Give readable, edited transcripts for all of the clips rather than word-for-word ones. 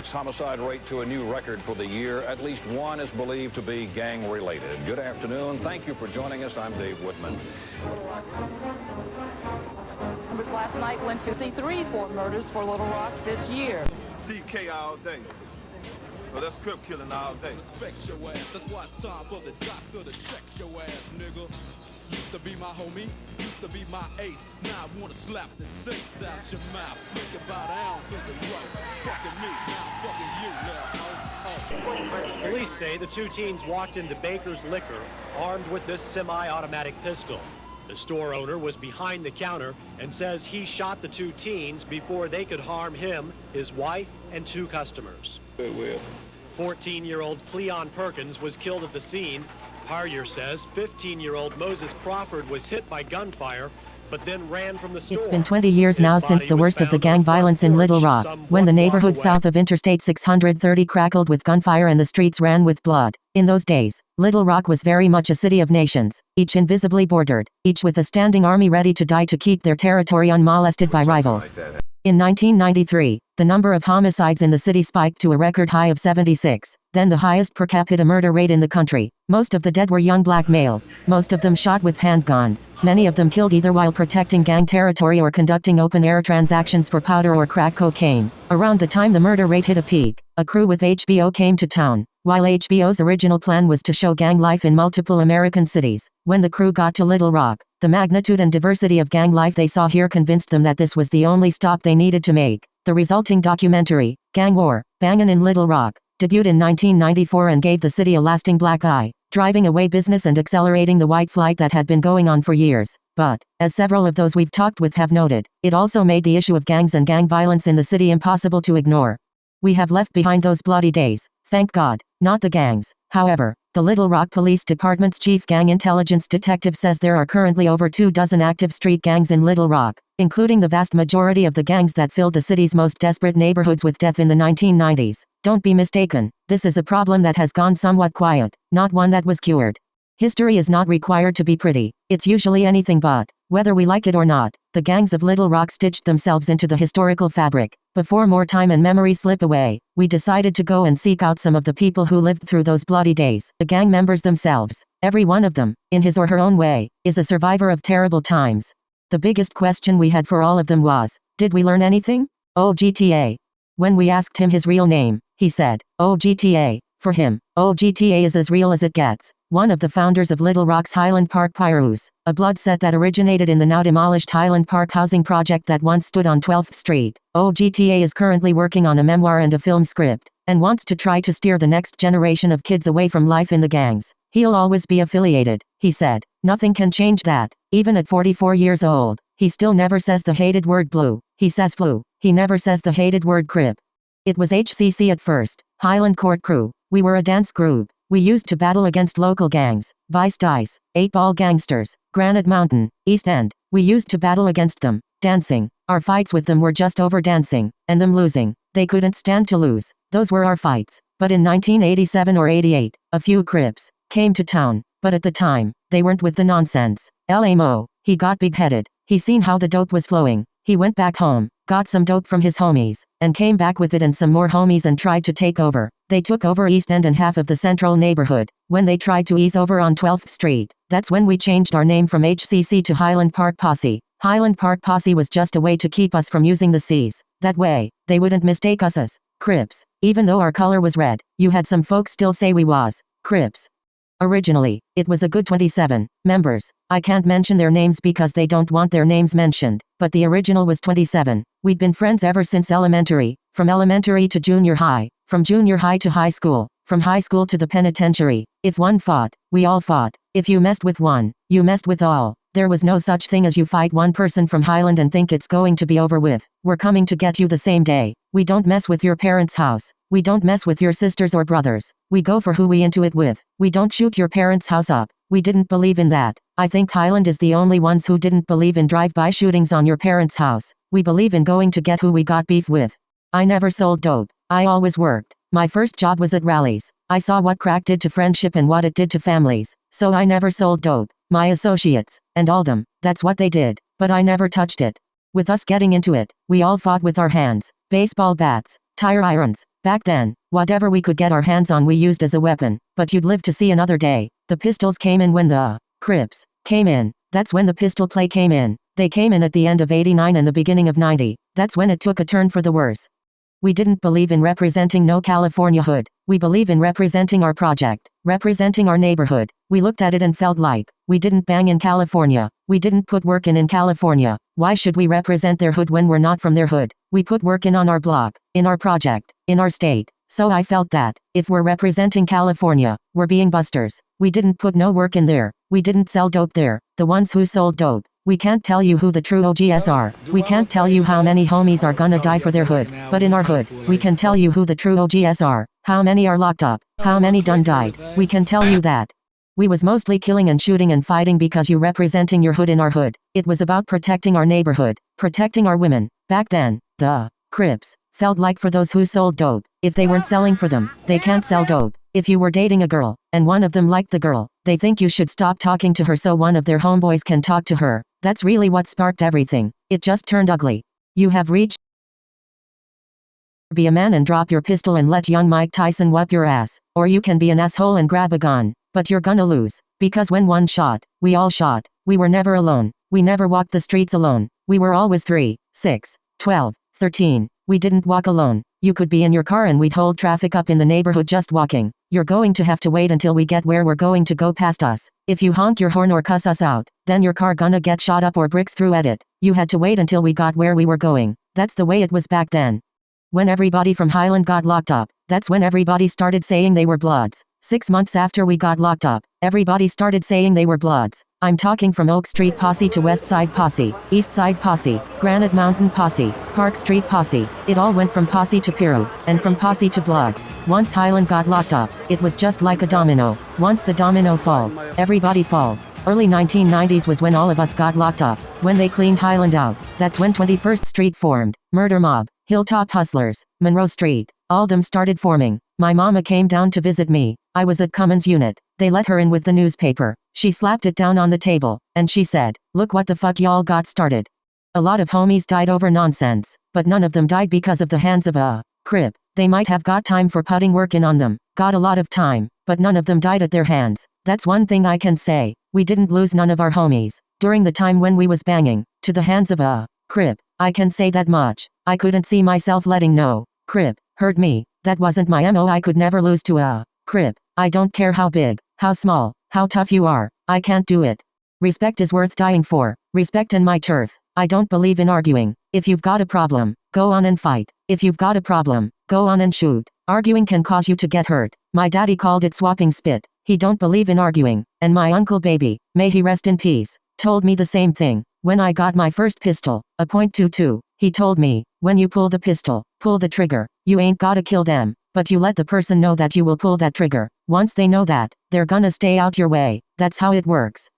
sex homicide rate to a new record for the year. At least one is believed to be gang-related. Good afternoon. Thank you for joining us. I'm Dave Whitman. Numbers last night went to 3 murders for Little Rock this year. CK all day. So that's crip killing all day. Respect your ass. That's why it's time for the doctor to check your ass, nigga. Used to be my homie, used to be my ace. Now I wanna slap the taste out your mouth. Think about ounce of the rope. Fucking me, now fucking you, little hoe. Police say the two teens walked into Baker's Liquor armed with this semi-automatic pistol. The store owner was behind the counter and says he shot the two teens before they could harm him, his wife, and 2 customers. 14-year-old Cleon Perkins was killed at the scene. Harrier says 15-year-old Moses Crawford was hit by gunfire, but then ran from the store. It's been 20 years now since the worst of the gang violence in Little Rock, when the neighborhood south of Interstate 630 crackled with gunfire and the streets ran with blood. In those days, Little Rock was very much a city of nations, each invisibly bordered, each with a standing army ready to die to keep their territory unmolested by rivals. In 1993, the number of homicides in the city spiked to a record high of 76, then the highest per capita murder rate in the country. Most of the dead were young black males, most of them shot with handguns, many of them killed either while protecting gang territory or conducting open-air transactions for powder or crack cocaine. Around the time the murder rate hit a peak, a crew with HBO came to town. While HBO's original plan was to show gang life in multiple American cities, when the crew got to Little Rock, the magnitude and diversity of gang life they saw here convinced them that this was the only stop they needed to make. The resulting documentary, Gang War, Bangin' in Little Rock, debuted in 1994 and gave the city a lasting black eye, driving away business and accelerating the white flight that had been going on for years. But, as several of those we've talked with have noted, it also made the issue of gangs and gang violence in the city impossible to ignore. We have left behind those bloody days, thank God, not the gangs. However, the Little Rock Police Department's chief gang intelligence detective says there are currently over 24 active street gangs in Little Rock, including the vast majority of the gangs that filled the city's most desperate neighborhoods with death in the 1990s. Don't be mistaken, this is a problem that has gone somewhat quiet, not one that was cured. History is not required to be pretty, it's usually anything but. Whether we like it or not, the gangs of Little Rock stitched themselves into the historical fabric. Before more time and memory slip away, we decided to go and seek out some of the people who lived through those bloody days. The gang members themselves, every one of them, in his or her own way, is a survivor of terrible times. The biggest question we had for all of them was, did we learn anything? Oh GTA. When we asked him his real name, he said, oh GTA. For him, oh GTA is as real as it gets. One of the founders of Little Rock's Highland Park Pyros, a blood set that originated in the now demolished Highland Park housing project that once stood on 12th Street. GTA is currently working on a memoir and a film script, and wants to try to steer the next generation of kids away from life in the gangs. He'll always be affiliated, he said. Nothing can change that. Even at 44 years old, he still never says the hated word blue. He says flu. He never says the hated word crip. It was HCC at first, Highland Court Crew. We were a dance group. We used to battle against local gangs, Vice Dice, 8-Ball Gangsters, Granite Mountain, East End. We used to battle against them, dancing. Our fights with them were just over dancing, and them losing. They couldn't stand to lose. Those were our fights. But in 1987 or 88, a few Crips came to town. But at the time, they weren't with the nonsense. LMO, he got big-headed. He seen how the dope was flowing. He went back home, got some dope from his homies, and came back with it and some more homies and tried to take over. They took over East End and half of the central neighborhood. When they tried to ease over on 12th Street, that's when we changed our name from HCC to Highland Park Posse. Highland Park Posse was just a way to keep us from using the C's. That way, they wouldn't mistake us as Crips. Even though our color was red, you had some folks still say we was Crips. Originally, it was a good 27 members. I can't mention their names because they don't want their names mentioned, but the original was 27. We'd been friends ever since elementary, from elementary to junior high, from junior high to high school, from high school to the penitentiary. If one fought, we all fought. If you messed with one, you messed with all. There was no such thing as you fight one person from Highland and think it's going to be over with. We're coming to get you the same day. We don't mess with your parents' house. We don't mess with your sisters or brothers. We go for who we into it with. We don't shoot your parents' house up. We didn't believe in that. I think Highland is the only ones who didn't believe in drive-by shootings on your parents' house. We believe in going to get who we got beef with. I never sold dope. I always worked. My first job was at rallies. I saw what crack did to friendship and what it did to families. So I never sold dope. My associates, and all them, that's what they did. But I never touched it. With us getting into it, we all fought with our hands. Baseball bats, tire irons. Back then, whatever we could get our hands on we used as a weapon, but you'd live to see another day. The pistols came in when the Crips came in. That's when the pistol play came in. They came in at the end of 89 and the beginning of 90. That's when it took a turn for the worse. We didn't believe in representing no California hood. We believe in representing our project, representing our neighborhood. We looked at it and felt like we didn't bang in California. We didn't put work in California. Why should we represent their hood when we're not from their hood? We put work in on our block, in our project, in our state. So I felt that if we're representing California, we're being busters. We didn't put no work in there. We didn't sell dope there. The ones who sold dope. We can't tell you who the true OGs are. We can't tell you how many homies are gonna die for their hood. But in our hood, we can tell you who the true OGs are. How many are locked up. How many done died. We can tell you that. We was mostly killing and shooting and fighting because you representing your hood in our hood. It was about protecting our neighborhood. Protecting our women. Back then, the Crips felt like for those who sold dope. If they weren't selling for them, they can't sell dope. If you were dating a girl, and one of them liked the girl, they think you should stop talking to her so one of their homeboys can talk to her. That's really what sparked everything. It just turned ugly. You have reached. Be a man and drop your pistol and let young Mike Tyson whoop your ass. Or you can be an asshole and grab a gun. But you're gonna lose. Because when one shot, we all shot. We were never alone. We never walked the streets alone. We were always 3, 6, 12, 13. We didn't walk alone. You could be in your car and we'd hold traffic up in the neighborhood just walking. You're going to have to wait until we get where we're going to go past us. If you honk your horn or cuss us out, then your car gonna get shot up or bricks through at it. You had to wait until we got where we were going. That's the way it was back then. When everybody from Highland got locked up, that's when everybody started saying they were Bloods. 6 months after we got locked up, everybody started saying they were Bloods. I'm talking from Oak Street Posse to West Side Posse, East Side Posse, Granite Mountain Posse, Park Street Posse. It all went from Posse to Piru, and from Posse to Bloods. Once Highland got locked up, it was just like a domino. Once the domino falls, everybody falls. Early 1990s was when all of us got locked up. When they cleaned Highland out, that's when 21st Street formed. Murder Mob, Hilltop Hustlers, Monroe Street, all them started forming. My mama came down to visit me. I was at Cummins Unit. They let her in with the newspaper. She slapped it down on the table, and she said, "Look what the fuck y'all got started." A lot of homies died over nonsense, but none of them died because of the hands of a Crip. They might have got time for putting work in on them, got a lot of time, but none of them died at their hands. That's one thing I can say. We didn't lose none of our homies during the time when we was banging to the hands of a Crip. I can say that much. I couldn't see myself letting no Crip hurt me. That wasn't my MO. I could never lose to a Crip. I don't care how big, how small, how tough you are. I can't do it. Respect is worth dying for. Respect in my turf. I don't believe in arguing. If you've got a problem, go on and fight. If you've got a problem, go on and shoot. Arguing can cause you to get hurt. My daddy called it swapping spit. He don't believe in arguing. And my uncle baby, may he rest in peace, told me the same thing. When I got my first pistol, a .22, he told me, when you pull the pistol, pull the trigger. You ain't gotta kill them, but you let the person know that you will pull that trigger. Once they know that, they're gonna stay out your way. That's how it works.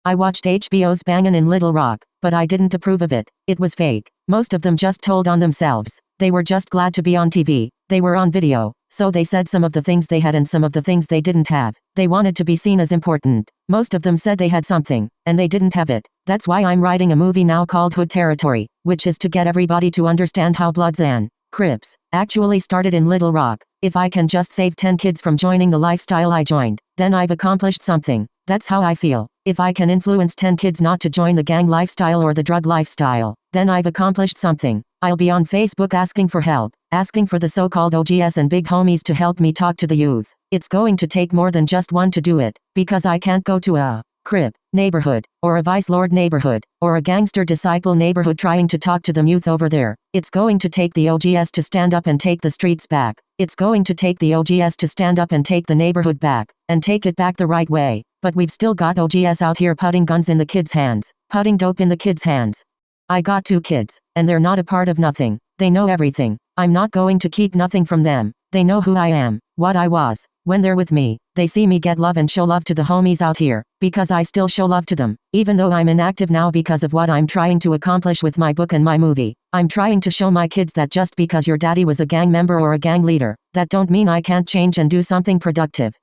I watched HBO's Bangin' in Little Rock, but I didn't approve of it. It was fake. Most of them just told on themselves. They were just glad to be on TV. They were on video, so they said some of the things they had and some of the things they didn't have. They wanted to be seen as important. Most of them said they had something, and they didn't have it. That's why I'm writing a movie now called Hood Territory, which is to get everybody to understand how Bloods and Crips actually started in Little Rock. If I can just save 10 kids from joining the lifestyle I joined, then I've accomplished something. That's how I feel. If I can influence 10 kids not to join the gang lifestyle or the drug lifestyle, then I've accomplished something. I'll be on Facebook asking for help, asking for the so-called OGs and big homies to help me talk to the youth. It's going to take more than just one to do it, because I can't go to a Crip neighborhood, or a Vice Lord neighborhood, or a gangster disciple neighborhood trying to talk to the youth over there. It's going to take the OGs to stand up and take the streets back. It's going to take the OGs to stand up and take the neighborhood back, and take it back the right way. But we've still got OGs out here putting guns in the kids' hands, putting dope in the kids' hands. I got 2 kids, and they're not a part of nothing. They know everything. I'm not going to keep nothing from them. They know who I am, what I was. When they're with me, they see me get love and show love to the homies out here, because I still show love to them. Even though I'm inactive now because of what I'm trying to accomplish with my book and my movie, I'm trying to show my kids that just because your daddy was a gang member or a gang leader, that don't mean I can't change and do something productive.